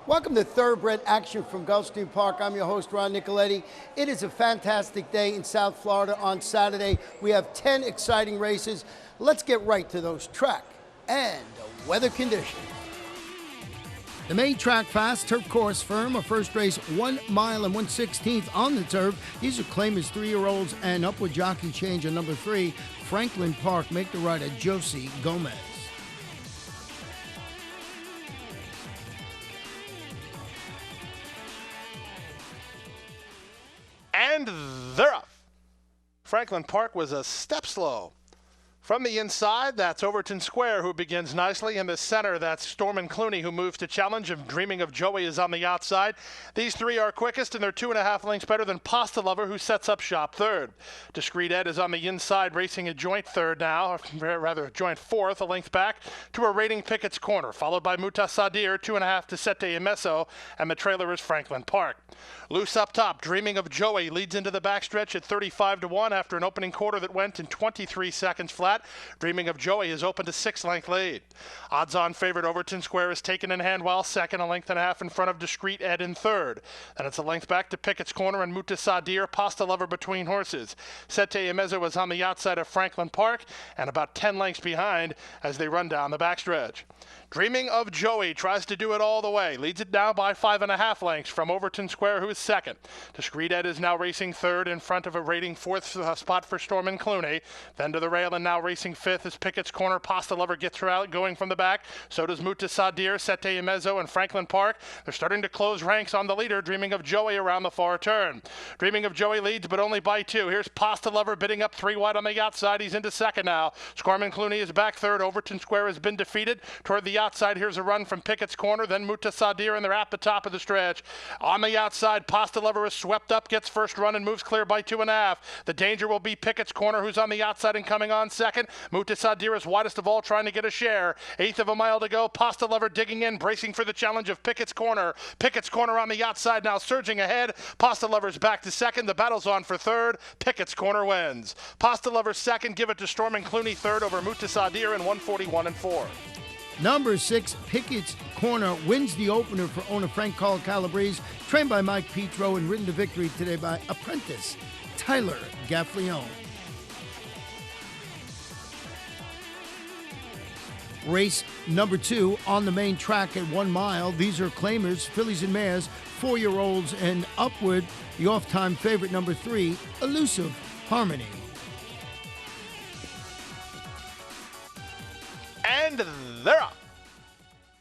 Welcome to Thoroughbred Action from Gulfstream Park. I'm your host, Ron Nicoletti. It is a fantastic day in South Florida on Saturday. We have 10 exciting races. Let's get right to those track and weather conditions. The main track fast turf course firm, a first race 1 mile and 1/16 on the turf. These are claimers 3-year-olds and upward jockey change on number 3, Franklin Park. Make the rider Josie Gomez. And they're off. Franklin Park was a step slow. From the inside, that's Overton Square, who begins nicely. In the center, that's Stormin' Clooney, who moves to challenge, and Dreaming of Joey is on the outside. These three are quickest, and they're 2.5 lengths better than Pasta Lover, who sets up shop third. Discreet Ed is on the inside, racing a joint third now, or rather a joint fourth, a length back to a Rating Pickett's Corner, followed by Muta Sadir, 2.5 to Sete Emeso, and the trailer is Franklin Park. Loose up top, Dreaming of Joey leads into the backstretch at 35-1 after an opening quarter that went in 23 seconds flat. Dreaming of Joey is open to 6-length lead. Odds-on favorite Overton Square is taken in hand while second, a length and a half in front of Discreet Ed in third. Then it's a length back to Pickett's Corner and Muta Sadir, Pasta Lover between horses. Sete Emezo was on the outside of Franklin Park and about 10 lengths behind as they run down the backstretch. Dreaming of Joey tries to do it all the way. Leads it now by 5.5 lengths from Overton Square, who is second. Discreet Ed is now racing third in front of a rating fourth spot for Stormin' Clooney. Then to the rail and now racing fifth as Pickett's Corner. Pasta Lover gets her out going from the back. So does Muta Sadir, Sete Emezo, and Franklin Park. They're starting to close ranks on the leader, Dreaming of Joey, around the far turn. Dreaming of Joey leads, but only by 2. Here's Pasta Lover bidding up 3 wide on the outside. He's into second now. Stormin' Clooney is back third. Overton Square has been defeated. Toward the outside, here's a run from Pickett's Corner, then Muta Sadir, and they're at the top of the stretch. On the outside, Pasta Lover is swept up, gets first run, and moves clear by 2.5. The danger will be Pickett's Corner, who's on the outside and coming on second. Muta Sadir is widest of all, trying to get a share. 1/8 of a mile to go. Pasta Lover digging in, bracing for the challenge of Pickett's Corner. Pickett's Corner on the outside now, surging ahead. Pasta Lover's back to second. The battle's on for third. Pickett's Corner wins. Pasta Lover second. Give it to Stormin' Clooney third over Muta Sadir in 1:41.4. Number 6, Pickett's Corner, wins the opener for owner Frank Carl Calabrese, trained by Mike Petro and ridden to victory today by apprentice Tyler Gaffleone. Race number 2 on the main track at 1 mile. These are claimers, fillies and mares, 4-year-olds and upward. The off-time favorite, number 3, Elusive Harmony. And they're up.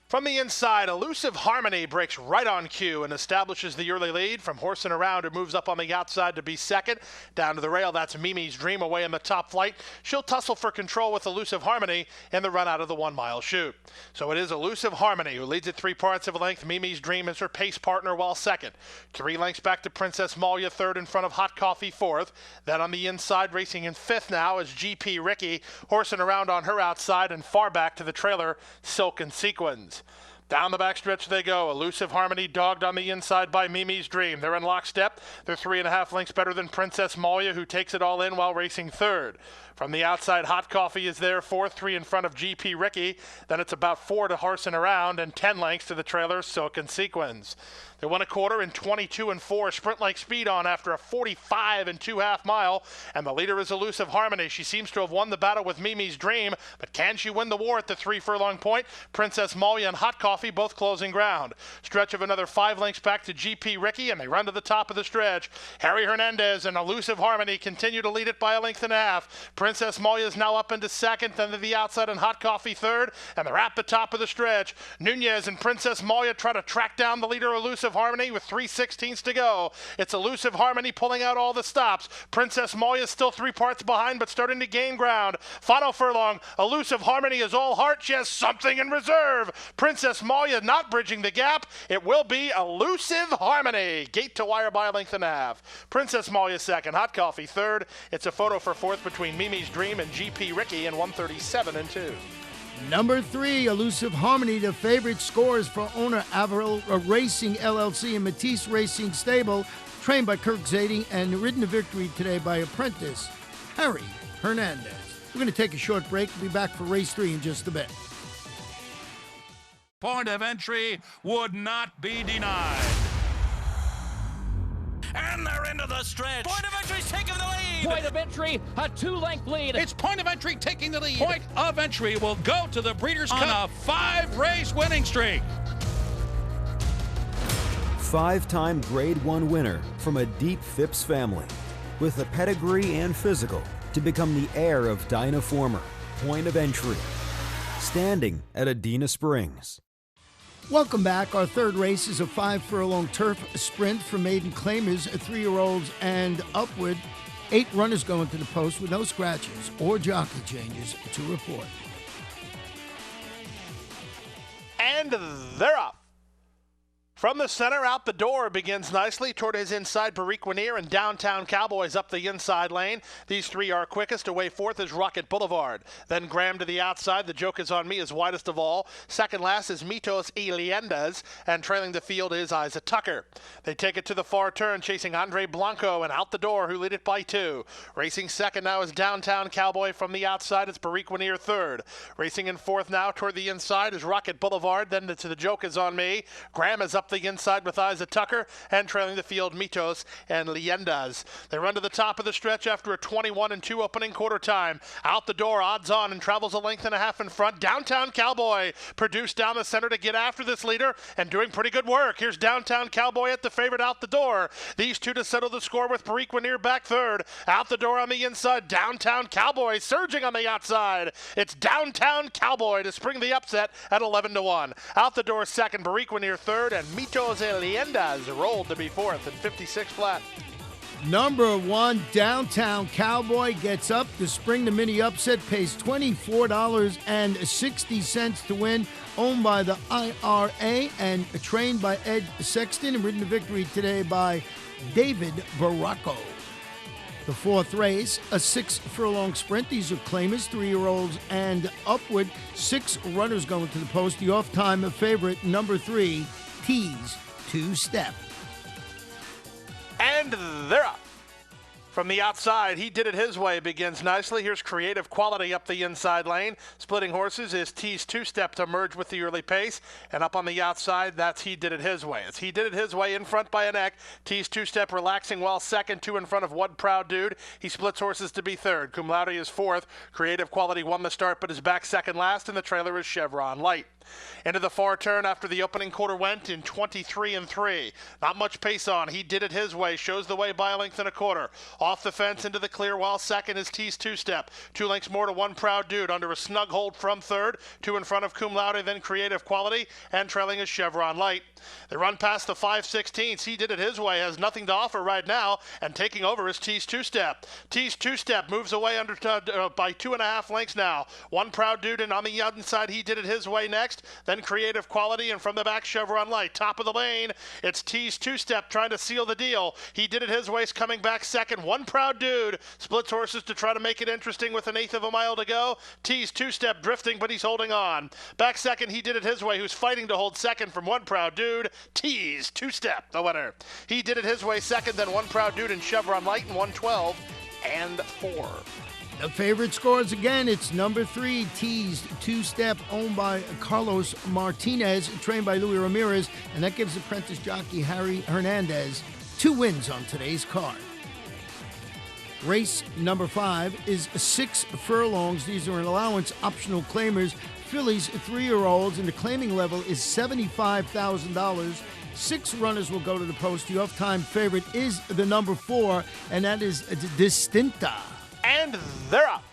From the inside, Elusive Harmony breaks right on cue and establishes the early lead. From horsing around, it moves up on the outside to be second. Down to the rail, that's Mimi's Dream away in the top flight. She'll tussle for control with Elusive Harmony in the run out of the 1-mile chute. So it is Elusive Harmony who leads at 3/4 of a length. Mimi's Dream is her pace partner while second. 3 lengths back to Princess Malia third in front of Hot Coffee fourth. Then on the inside, racing in fifth now is GP Ricky, horsing around on her outside, and far back to the trailer, Silken Sequins. Down the backstretch they go. Elusive Harmony dogged on the inside by Mimi's Dream. They're in lockstep. They're 3.5 lengths better than Princess Malia, who takes it all in while racing third. From the outside, Hot Coffee is there, 4-3 in front of GP Ricky. Then it's about 4 to Harsin Around and 10 lengths to the trailer, Silken Sequins. They won a quarter in 22-4, sprint-like speed on after a 45.5 mile, and the leader is Elusive Harmony. She seems to have won the battle with Mimi's Dream, but can she win the war at the 3-furlong point? Princess Malia and Hot Coffee both closing ground. Stretch of another 5 lengths back to GP Ricky, and they run to the top of the stretch. Harry Hernandez and Elusive Harmony continue to lead it by 1.5 lengths. Princess Malia is now up into second, then to the outside and Hot Coffee third, and they're at the top of the stretch. Nunez and Princess Malia try to track down the leader, Elusive Harmony, with 3/16 to go. It's Elusive Harmony pulling out all the stops. Princess Malia is still 3 parts behind, but starting to gain ground. Final furlong, Elusive Harmony is all heart. She has something in reserve. Princess Malia not bridging the gap. It will be Elusive Harmony. Gate to wire by 1.5 lengths. Princess Malia second, Hot Coffee third. It's a photo for fourth between Mimi's Dream and GP Ricky in 1:37.2. Number 3, Elusive Harmony, the favorite, scores for owner Averill Racing LLC and Matisse Racing Stable, trained by Kirk Zadie and ridden to victory today by apprentice Harry Hernandez. We're going to take a short break. We'll be back for race 3 in just a bit. Point of entry would not be denied. And they're into the stretch. Point of entry's taking the lead. Point of entry, a 2-length lead. It's Point of Entry taking the lead. Point of Entry will go to the Breeders' Cup on a 5-race winning streak. 5-time Grade 1 winner from a deep Phipps family with the pedigree and physical to become the heir of Dynaformer. Point of Entry, standing at Adena Springs. Welcome back. Our third race is a 5-furlong turf sprint for maiden claimers, 3-year-olds and upward. 8 runners going to the post with no scratches or jockey changes to report. And they're off. From the center, out the door, begins nicely toward his inside, Bariquinier and Downtown Cowboys up the inside lane. These three are quickest. Away fourth is Rocket Boulevard. Then Graham to the outside. The Joke Is On Me is widest of all. Second last is Mitos y Leyendas, and trailing the field is Isa Tucker. They take it to the far turn, chasing Andre Blanco and out the door, who lead it by 2. Racing second now is Downtown Cowboy. From the outside, it's Bariquinier third. Racing in fourth now toward the inside is Rocket Boulevard. Then to the Joke Is On Me. Graham is up the inside with Isa Tucker, and trailing the field Mitos and Leyendas. They run to the top of the stretch after a 21-2 opening quarter time. Out the door, odds on, and travels a length and a half in front. Downtown Cowboy produced down the center to get after this leader and doing pretty good work. Here's Downtown Cowboy at the favorite out the door. These two to settle the score with Bariquinier back third. Out the door on the inside, Downtown Cowboy surging on the outside. It's Downtown Cowboy to spring the upset at 11-1. Out the door second, Bariquinier third, and Mitos y Leyendas rolled to be fourth at 56 flat. Number 1, Downtown Cowboy gets up to spring the mini upset, pays $24.60 to win, owned by the IRA and trained by Ed Sexton, and ridden to victory today by David Baracco. The fourth race, a 6-furlong sprint. These are claimers, 3-year-olds and upward. 6 runners going to the post. The off-time favorite, number 3, Tease 2-Step. And they're up. From the outside, He Did It His Way begins nicely. Here's Creative Quality up the inside lane. Splitting horses is Tease 2-Step to merge with the early pace. And up on the outside, that's He Did It His Way. It's He Did It His Way in front by a neck. Tease 2-Step relaxing well second, 2 in front of One Proud Dude. He splits horses to be third. Cum Laude is fourth. Creative Quality won the start but is back second last, and the trailer is Chevron Light. Into the far turn after the opening quarter went in 23-3. Not much pace on. He Did It His Way. Shows the way by a length and a quarter. Off the fence into the clear while second is Tease 2-Step. 2 lengths more to One Proud Dude under a snug hold from third. 2 in front of Cum Laude, then Creative Quality, and trailing is Chevron Light. They run past the 5/16. He Did It His Way has nothing to offer right now, and taking over is Tease 2-Step. Tease 2-Step moves away under by 2.5 lengths now. One Proud Dude, and on the inside, He Did It His Way next. Then Creative Quality, and from the back, Chevron Light. Top of the lane, it's Tease 2-Step trying to seal the deal. He Did It His Way coming back second. One Proud Dude splits horses to try to make it interesting with 1/8 of a mile to go. Tease 2-Step drifting, but he's holding on. Back second, He Did It His Way, who's fighting to hold second from One Proud Dude. Tease 2-Step, the winner. He Did It His Way second, then One Proud Dude and Chevron Light in 112-4. The favorite scores again, it's number 3, Teased 2-Step, owned by Carlos Martinez, trained by Luis Ramirez, and that gives apprentice jockey Harry Hernandez 2 wins on today's card. Race number 5 is 6 furlongs. These are an allowance optional claimers. Fillies, 3-year-olds, and the claiming level is $75,000. 6 runners will go to the post. The off-time favorite is the number 4, and that is Distinta. And they're up.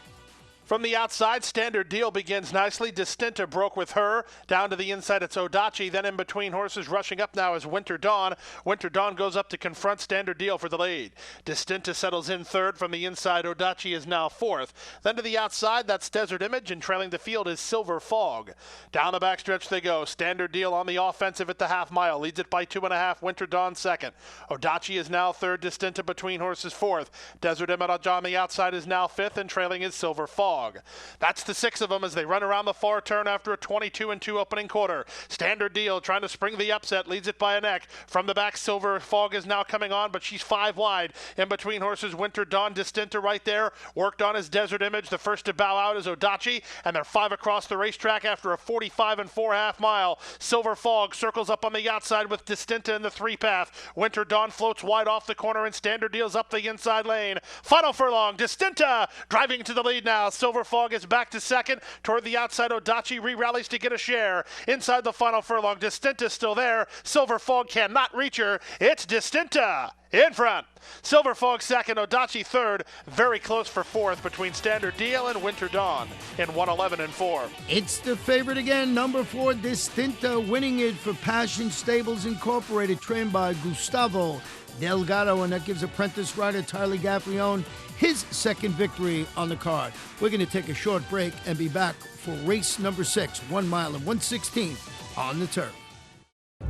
From the outside, Standard Deal begins nicely. Distinta broke with her. Down to the inside, it's Odachi. Then in between horses, rushing up now is Winter Dawn. Winter Dawn goes up to confront Standard Deal for the lead. Distinta settles in third. From the inside, Odachi is now fourth. Then to the outside, that's Desert Image, and trailing the field is Silver Fog. Down the backstretch they go. Standard Deal on the offensive at the half mile. Leads it by 2.5. Winter Dawn second. Odachi is now third. Distinta between horses fourth. Desert Image on the outside is now fifth, and trailing is Silver Fog. Fog. That's the 6 of them as they run around the far turn after a 22-2 opening quarter. Standard Deal trying to spring the upset, leads it by a neck. From the back, Silver Fog is now coming on, but she's 5 wide. In between horses, Winter Dawn, Distinta right there. Worked on his Desert Image. The first to bow out is Odachi, and they're 5 across the racetrack after a 45 4.5 mile. Silver Fog circles up on the outside with Distinta in the 3-path. Winter Dawn floats wide off the corner, and Standard Deal's up the inside lane. Final furlong, Distinta driving to the lead now. Silver Fog is back to second. Toward the outside, Odachi re-rallies to get a share. Inside the final furlong, Distinta's still there. Silver Fog cannot reach her. It's Distinta in front. Silver Fog second, Odachi third. Very close for fourth between Standard Deal and Winter Dawn in 1:11 and 4. It's the favorite again, number 4, Distinta, winning it for Passion Stables Incorporated, trained by Gustavo Delgado, and that gives apprentice rider Tyler Gaffleone his second victory on the card. We're going to take a short break and be back for race number 6, 1 mile and 1/16 on the turf.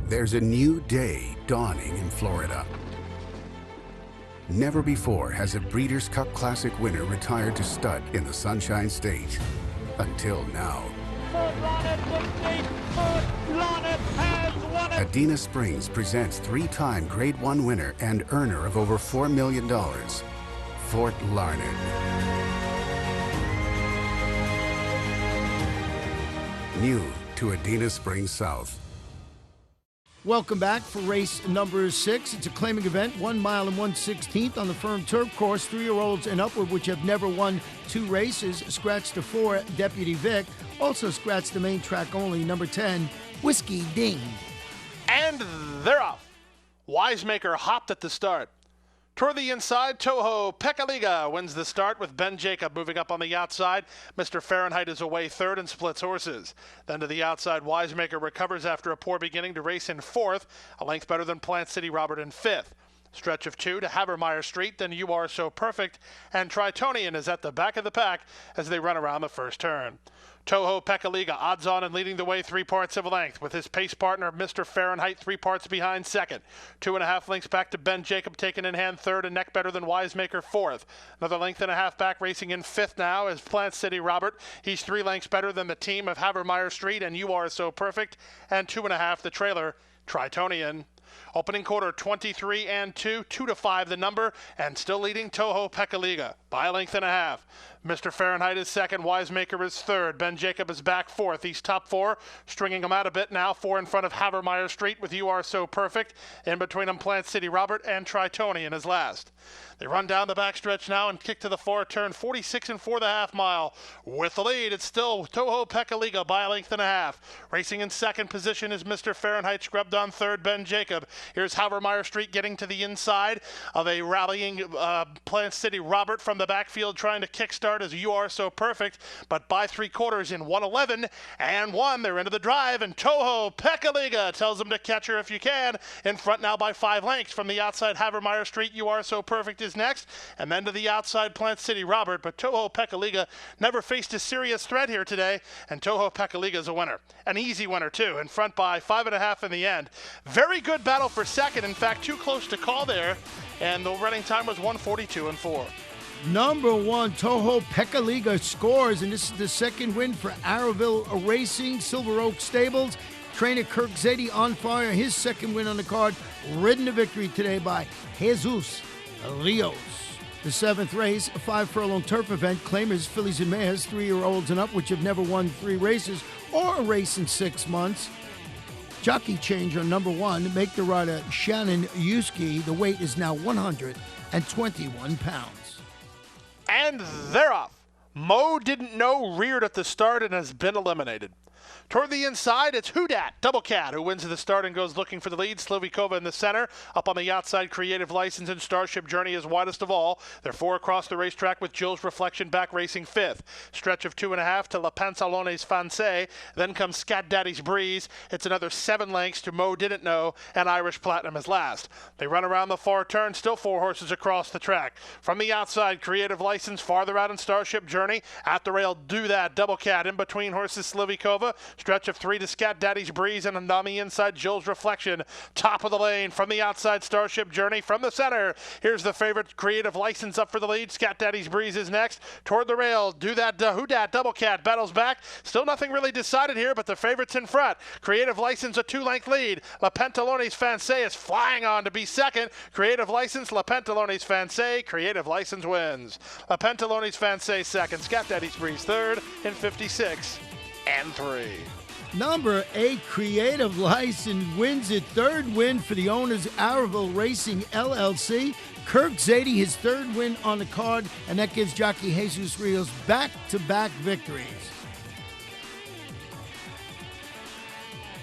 There's a new day dawning in Florida. Never before has a Breeders' Cup Classic winner retired to stud in the Sunshine State. Until now. Adena Springs presents 3-time Grade 1 winner and earner of over $4 million, Fort Larned. New to Adena Springs South. Welcome back for race number 6. It's a claiming event, 1 mile and 1/16 on the firm turf course. 3-year-olds and upward, which have never won 2 races. Scratch the 4, Deputy Vic. Also scratch the main track only, number 10, Whiskey Ding. And they're off. Wisemaker hopped at the start. Toward the inside, Toho Pekaliga wins the start with Ben Jacob moving up on the outside. Mr. Fahrenheit is away third and splits horses. Then to the outside, Wisemaker recovers after a poor beginning to race in fourth, a length better than Plant City Robert in fifth. Stretch of 2 to Havermeyer Street, then You Are So Perfect, and Tritonian is at the back of the pack as they run around the first turn. Toho Pekaliga odds on and leading the way 3 parts of a length with his pace partner Mr. Fahrenheit 3 parts behind second. 2.5 lengths back to Ben Jacob, taken in hand third, and neck better than Wisemaker fourth. Another length and a half back, racing in fifth now is Plant City Robert. He's 3 lengths better than the team of Havermeyer Street and You Are So Perfect, and 2.5 the trailer Tritonian. Opening quarter 23 and 2, 2-5 the number, and still leading Toho Pekaliga by a length and a half. Mr. Fahrenheit is second, Wisemaker is third, Ben Jacob is back fourth. He's top 4, stringing them out a bit now, 4 in front of Havermeyer Street with You Are So Perfect. In between them, Plant City Robert and Tritonian is last. They run down the backstretch now and kick to the far turn, 46 4.5 mile. With the lead, it's still Toho Pekaliga by a length and a half. Racing in second position is Mr. Fahrenheit, scrubbed on third, Ben Jacob. Here's Havermeyer Street getting to the inside of a rallying Plant City Robert from the backfield, trying to kickstart as You Are So Perfect, but by 3/4 in 1:11 and 1. They're into the drive, and Toho Pekaliga tells them to catch her if you can. In front now by 5 lengths. From the outside, Havermeyer Street, You Are So Perfect is next, and then to the outside, Plant City Robert. But Toho Pekaliga never faced a serious threat here today, and Toho Pekaliga is a winner. An easy winner, too, in front by 5.5 in the end. Very good battle for second. In fact, too close to call there, and the running time was 1:42 and 4. Number 1, Toho Pekaliga scores, and this is the second win for Arrowville Racing, Silver Oak Stables. Trainer Kirk Zeddy on fire, his second win on the card, ridden to victory today by Jesus Rios. The 7th race, a 5 furlong turf event, claimers fillies and mares, 3-year-olds and up, which have never won 3 races or a race in 6 months. Jockey change on number 1, make the rider Shannon Yuski. The weight is now 121 pounds. And they're off. Mo Didn't Know reared at the start and has been eliminated. Toward the inside, it's Houdat, Double Cat, who wins the start and goes looking for the lead. Slivikova in the center. Up on the outside, Creative License and Starship Journey is widest of all. They're 4 across the racetrack with Jill's Reflection back racing 5th. Stretch of 2.5 to La Pansalone's Fancy. Then comes Scat Daddy's Breeze. It's another 7 lengths to Mo Didn't Know, and Irish Platinum is last. They run around the far turn, still 4 horses across the track. From the outside, Creative License, farther out in Starship Journey. At the rail, Do That, Double Cat. In between horses, Slivikova. Stretch of 3 to Scat Daddy's Breeze, and on the inside, Jill's Reflection. Top of the lane from the outside, Starship Journey from the center. Here's the favorite, Creative License up for the lead. Scat Daddy's Breeze is next. Toward the rail, Do That, Who Dat, Double Cat battles back. Still nothing really decided here, but the favorite's in front. Creative License, a 2-length lead. La Pentalone's Fancy is flying on to be second. Creative License, La Pentalone's Fancy. Creative License wins. La Pentalone's Fancy second. Scat Daddy's Breeze third in 56 and 3. Number 8, Creative License wins it. Third win for the owners, Arrowville Racing LLC. Kirk Zadie, his third win on the card, and that gives jockey Jesus Rios back-to-back victories.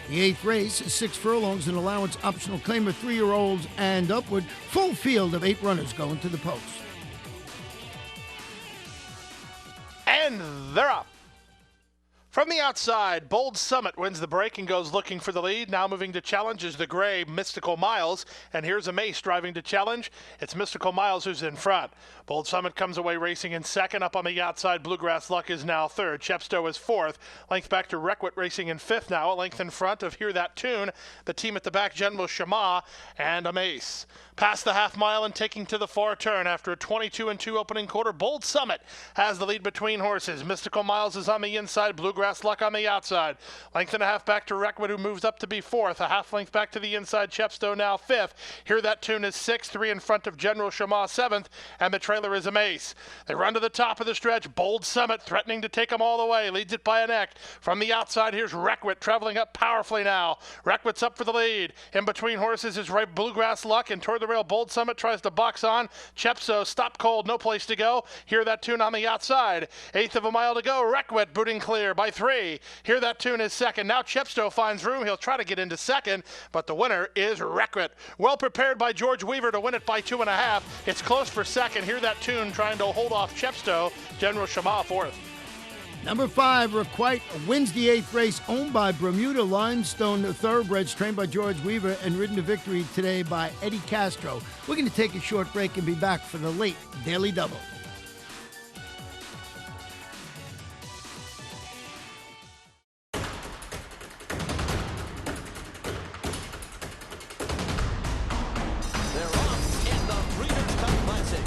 The 8th race, 6 furlongs, an allowance optional claimer, 3-year-olds and upward. Full field of 8 runners going to the post. And they're up. From the outside, Bold Summit wins the break and goes looking for the lead. Now moving to challenge is the gray Mystical Miles. And here's a Mace driving to challenge. It's Mystical Miles who's in front. Bold Summit comes away racing in second. Up on the outside, Bluegrass Luck is now third. Chepstow is fourth. Length back to Reckwit racing in fifth now. A length in front of Hear That Tune. The team at the back, General Shama and a Mace. Past the half mile and taking to the far turn after a 22-2 opening quarter. Bold Summit has the lead between horses. Mystical Miles is on the inside. Bluegrass Luck on the outside. Length and a half back to Reckwit, who moves up to be fourth. A half length back to the inside. Chepstow now fifth. Hear That Tune is sixth. 3 in front of General Shama seventh. And the trailer is a Mace. They run to the top of the stretch. Bold Summit threatening to take them all the way. Leads it by a neck. From the outside, here's Reckwit traveling up powerfully now. Reckwit's up for the lead. In between horses is right Bluegrass Luck, and toward the rail, Bold Summit tries to box on. Chepstow, stop cold, no place to go. Hear That Tune on the outside. 1/8 of a mile to go. Reckwit booting clear by 3. Hear That Tune is second. Now Chepstow finds room. He'll try to get into second, but the winner is Reckwit. Well prepared by George Weaver to win it by 2.5. It's close for second. Hear That Tune trying to hold off Chepstow. General Shama fourth. Number 5, Requite wins the 8th race, owned by Bermuda Limestone Thoroughbreds, trained by George Weaver and ridden to victory today by Eddie Castro. We're going to take a short break and be back for the late Daily Double. They're off in the Breeders' Cup Classic.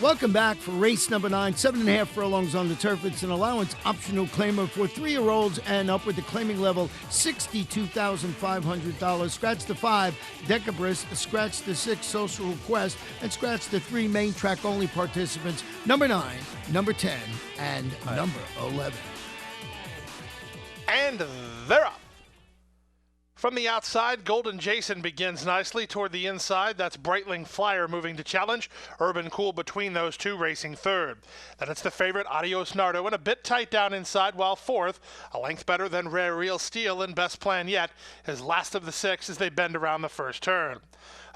Welcome back for race number 9, 7.5 furlongs on the turf. It's an allowance optional claimer for 3-year-olds and up with the claiming level, $62,500. Scratch the 5, Decabris, scratch the 6, Social Request, and scratch the 3 main track only participants, number 9, number 10, and number 11. And they're up. From the outside, Golden Jason begins nicely. Toward the inside, that's Breitling Flyer moving to challenge. Urban Cool between those two racing third. Then it's the favorite Adios Nardo and a bit tight down inside, while fourth, a length better than Rare Real Steel and Best Plan Yet, is last of the 6 as they bend around the first turn.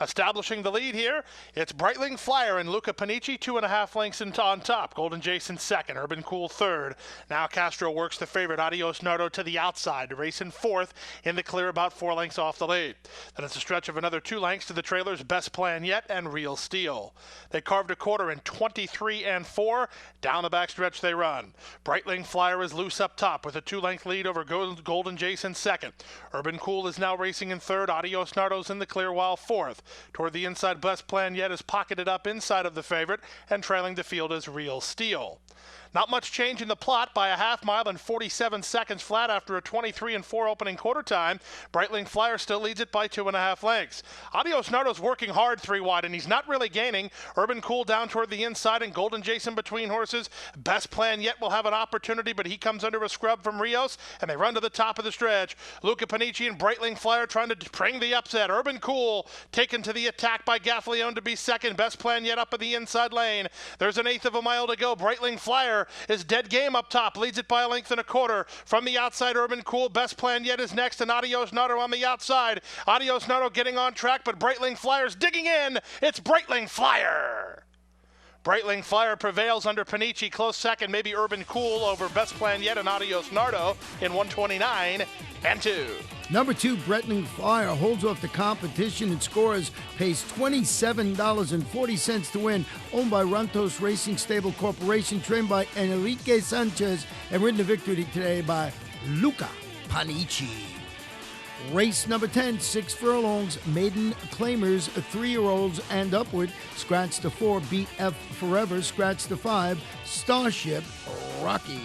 Establishing the lead here, it's Breitling Flyer and Luca Panici, 2.5 lengths on top. Golden Jason second, Urban Cool third. Now Castro works the favorite Adios Nardo to the outside to race in fourth in the clear, about 4 lengths off the lead. Then it's a stretch of another 2 lengths to the trailers Best Plan Yet and Real Steel. They carved a quarter in 23 and 4. Down the backstretch they run. Breitling Flyer is loose up top with a 2-length lead over Golden Jason second. Urban Cool is now racing in third. Adios Nardo's in the clear, while fourth. Toward the inside, Best Plan Yet is pocketed up inside of the favorite, and trailing the field is Real Steel. Not much change in the plot by a half mile and 47 seconds flat after a 23 and 4 opening quarter time. Breitling Flyer still leads it by 2.5 lengths. Adios Nardo's working hard 3 wide, and he's not really gaining. Urban Cool down toward the inside and Golden Jason between horses. Best Plan Yet will have an opportunity, but he comes under a scrub from Rios, and they run to the top of the stretch. Luca Panici and Breitling Flyer trying to bring the upset. Urban Cool taken to the attack by Gaffleone to be second. Best Plan Yet up in the inside lane. There's an 1/8 of a mile to go. Breitling Flyer is dead game up top, leads it by a length and a quarter. From the outside, Urban Cool, Best Plan Yet is next, and Adios Nardo on the outside. Adios Nardo getting on track, but Breitling Flyer's digging in. It's Breitling Flyer. Breitling Flyer prevails under Panici. Close second, maybe Urban Cool over Best Plan Yet and Adios Nardo in 129-2. Number 2, Breitling Flyer holds off the competition and scores, pays $27.40 to win. Owned by Rantos Racing Stable Corporation, trained by Enrique Sanchez, and ridden to victory today by Luca Panici. Race number 10, 6 furlongs, Maiden Claimers, 3-year-olds and upward. Scratch the 4, BF Forever. Scratch the 5, Starship Rocky.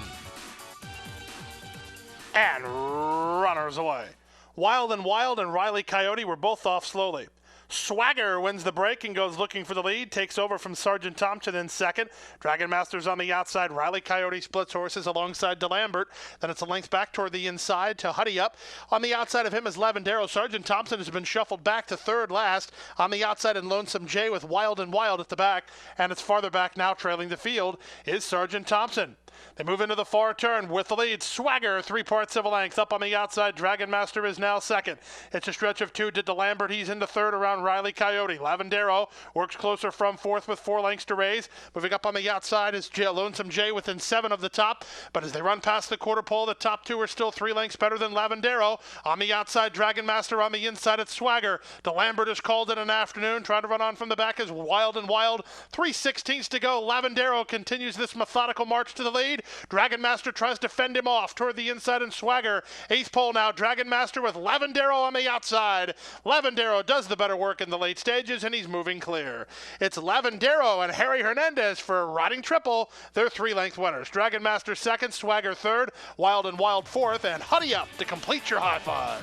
And runners away. Wild and Riley Coyote were both off slowly. Swagger wins the break and goes looking for the lead, takes over from Sergeant Thompson in second. Dragon Master's on the outside. Riley Coyote splits horses alongside DeLambert. Then it's a length back toward the inside to Huddy Up. On the outside of him is Lavendero. Sergeant Thompson has been shuffled back to third last. On the outside in Lonesome J with Wild and Wild at the back. And it's farther back now, trailing the field, is Sergeant Thompson. They move into the far turn with the lead. Swagger, 3/4 of a length. Up on the outside, Dragon Master is now second. It's a stretch of 2 to DeLambert. He's into third around Riley Coyote. Lavendero works closer from fourth with 4 lengths to raise. Moving up on the outside is Lonesome J within 7 of the top. But as they run past the quarter pole, the top 2 are still 3 lengths better than Lavendero. On the outside, Dragon Master. On the inside, it's Swagger. DeLambert is called in an afternoon. Trying to run on from the back is Wild and Wild. 3/16 to go. Lavendero continues this methodical march to the lead. Dragon Master tries to fend him off toward the inside and Swagger. 8th pole now. Dragon Master with Lavendero on the outside. Lavendero does the better work in the late stages, and he's moving clear. It's Lavendero and Harry Hernandez for Riding Triple. They're 3-length winners. Dragon Master second, Swagger third, Wild and Wild fourth, and Huddy Up to complete your high five.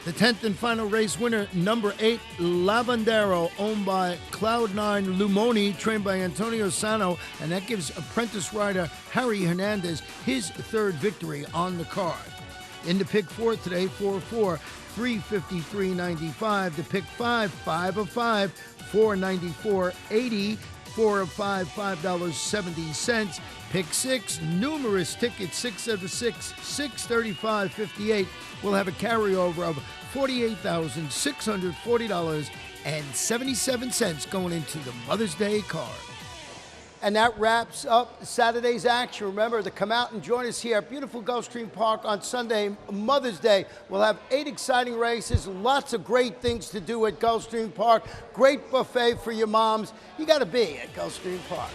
The 10th and final race winner, number 8, Lavendero, owned by Cloud9 Lumoni, trained by Antonio Sano, and that gives apprentice rider Harry Hernandez his 3rd victory on the card. In the pick 4 today, 4-4, $353.95. The pick 5, 5 of 5, $494.80. 4 of 5, $5.70. Pick 6, numerous tickets, 6 of the 6, $635.58. We'll have a carryover of $48,640.77 going into the Mother's Day card. And that wraps up Saturday's action. Remember to come out and join us here at beautiful Gulfstream Park on Sunday, Mother's Day. We'll have 8 exciting races, lots of great things to do at Gulfstream Park. Great buffet for your moms. You got to be at Gulfstream Park.